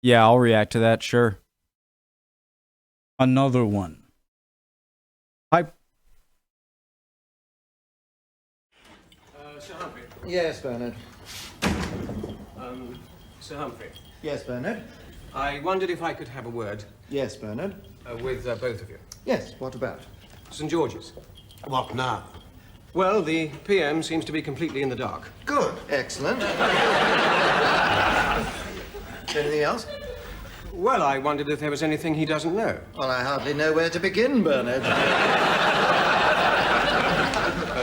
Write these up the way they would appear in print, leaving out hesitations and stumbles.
Yeah, I'll react to that, sure. Another one. Sir Humphrey. Yes, Bernard. Sir Humphrey. Yes, Bernard. I wondered if I could have a word Yes, Bernard. with both of you. Yes, what about? St. George's. What now? Well, the PM seems to be completely in the dark. Good. Excellent. Anything else? Well, I wondered if there was anything he doesn't know. Well, I hardly know where to begin, Bernard.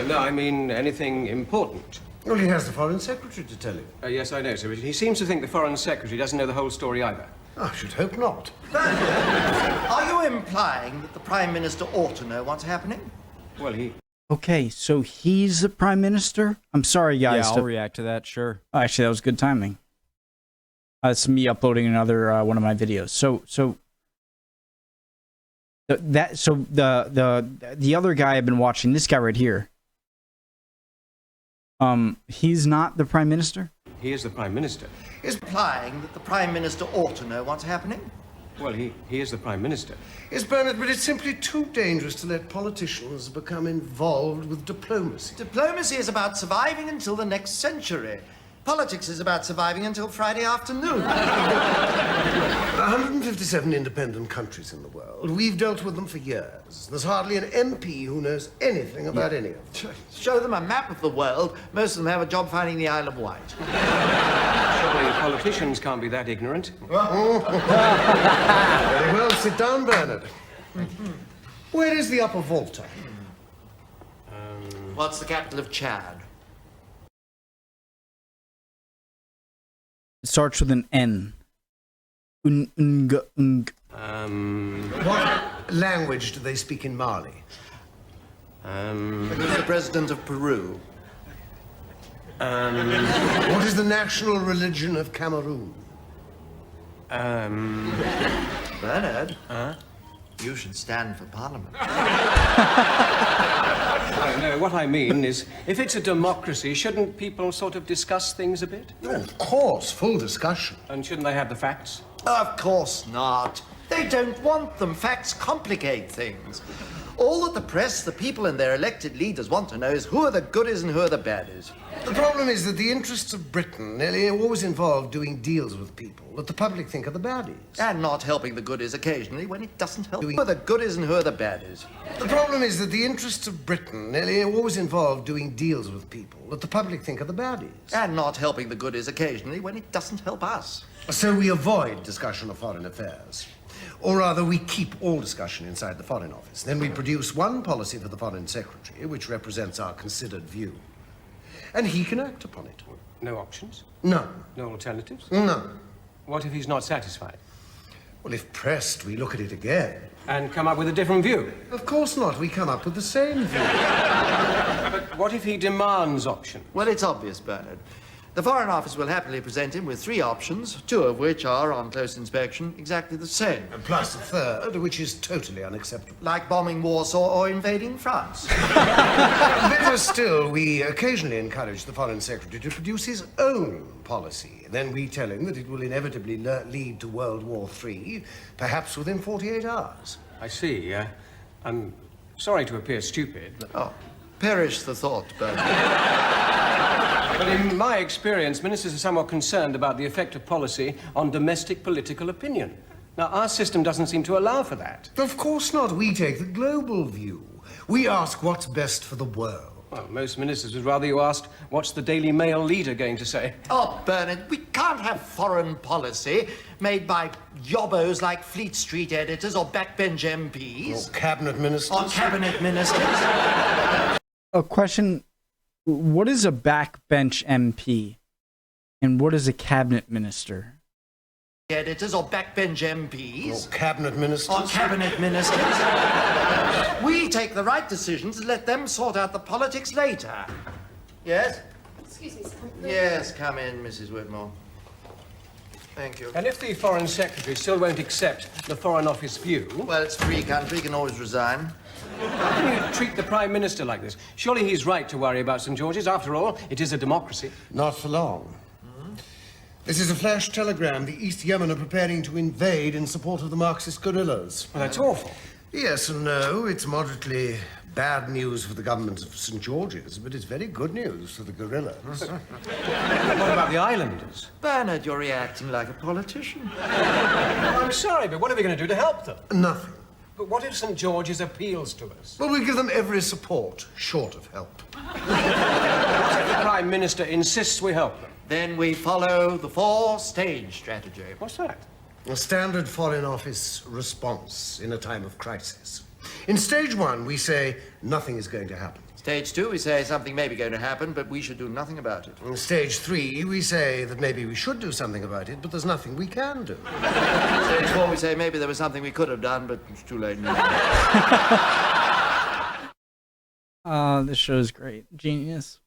No, I mean anything important. Well, he has the Foreign Secretary to tell him. Yes, I know, sir. But he seems to think the Foreign Secretary doesn't know the whole story either. I should hope not. Are you implying that the Prime Minister ought to know what's happening? Well, Okay, so he's the Prime Minister? I'm sorry, guys. Yeah, I'll react to that, sure. Oh, actually, that was good timing. It's me uploading another one of my videos. The other guy I've been watching, this guy right here. He's not the Prime Minister? he is the Prime Minister. Is implying that the Prime Minister ought to know what's happening? Well, he is the Prime Minister. Yes, Bernard, but it's simply too dangerous to let politicians become involved with diplomacy. Diplomacy is about surviving until the next century. Politics is about surviving until Friday afternoon. 157 independent countries in the world. We've dealt with them for years. There's hardly an MP who knows anything about any of them. Show them a map of the world. Most of them have a job finding the Isle of Wight. Surely politicians can't be that ignorant. Very well, sit down, Bernard. Where is the Upper Volta? What's the capital of Chad? It starts with an N. What language do they speak in Mali? Who's the president of Peru? What is the national religion of Cameroon? Bernard? You should stand for Parliament. No, what I mean is, if it's a democracy, shouldn't people sort of discuss things a bit? Oh, of course, full discussion. And shouldn't they have the facts? Of course not. They don't want them. Facts complicate things. All that the press, the people and their elected leaders want to know is who are the goodies and who are the baddies. The problem is that the interests of Britain nearly always involve doing deals with people that the public think are the baddies. And not helping the goodies occasionally when it doesn't help. Who are the goodies and who are the baddies? The problem is that the interests of Britain nearly always involve doing deals with people that the public think are the baddies. And not helping the goodies occasionally when it doesn't help us. So we avoid discussion of foreign affairs. Or rather, we keep all discussion inside the Foreign Office. Then we produce one policy for the Foreign Secretary, which represents our considered view. And he can act upon it. No options? None. No alternatives? None. What if he's not satisfied? Well, if pressed, we look at it again. And come up with a different view? Of course not. We come up with the same view. But what if he demands options? Well, it's obvious, Bernard. The Foreign Office will happily present him with 3 options, 2 of which are, on close inspection, exactly the same. Plus a third, which is totally unacceptable. Like bombing Warsaw or invading France. Better still, we occasionally encourage the Foreign Secretary to produce his own policy. Then we tell him that it will inevitably lead to World War III, perhaps within 48 hours. I see. I'm sorry to appear stupid, but... Oh, perish the thought, Bernard. But in my experience, ministers are somewhat concerned about the effect of policy on domestic political opinion. Now, our system doesn't seem to allow for that. Of course not. We take the global view. We ask what's best for the world. Well, most ministers would rather you asked, what's the Daily Mail leader going to say? Oh, Bernard, we can't have foreign policy made by yobbos like Fleet Street editors or backbench MPs. Or cabinet ministers. Or cabinet ministers. A question. What is a backbench MP? And what is a cabinet minister? Editors or backbench MPs. Or cabinet ministers. Or cabinet ministers. We take the right decisions and let them sort out the politics later. Yes? Excuse me, sir. Yes, come in, Mrs. Whitmore. Thank you. And if the Foreign Secretary still won't accept the Foreign Office view... Well, it's a free country. You can always resign. How can you treat the Prime Minister like this? Surely he's right to worry about St. George's. After all, it is a democracy. Not for long. This is a flash telegram. The East Yemen are preparing to invade in support of the Marxist guerrillas. Well, that's awful. Yes and no. It's moderately bad news for the government of St. George's, but it's very good news for the guerrillas. What about the islanders? Bernard, you're reacting like a politician. I'm sorry, but what are we going to do to help them? Nothing. But what if St. George's appeals to us? Well, we give them every support, short of help. What if the Prime Minister insists we help them? Then we follow the four-stage strategy. What's that? A standard Foreign Office response in a time of crisis. In stage one, we say nothing is going to happen. Stage 2, we say something may be going to happen, but we should do nothing about it. In stage 3, we say that maybe we should do something about it, but there's nothing we can do. Stage 4, we say maybe there was something we could have done, but it's too late now. This show's great. Genius.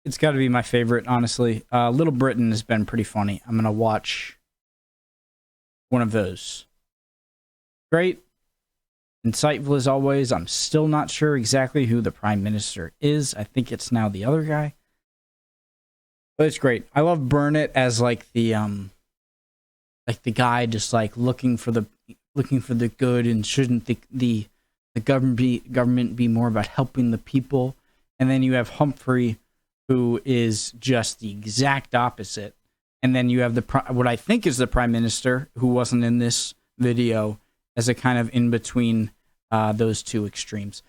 It's got to be my favorite, honestly. Little Britain has been pretty funny. I'm going to watch one of those. Great. Insightful as always. I'm still not sure exactly who the Prime Minister is. I think it's now the other guy. But it's great. I love Burnett as like the guy just like looking for the good, and shouldn't the government be more about helping the people? And then you have Humphrey, who is just the exact opposite. And then you have what I think is the Prime Minister, who wasn't in this video, as a kind of in between those two extremes.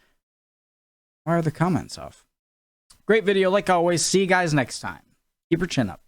Why are the comments off? Great video, like always. See you guys next time. Keep your chin up.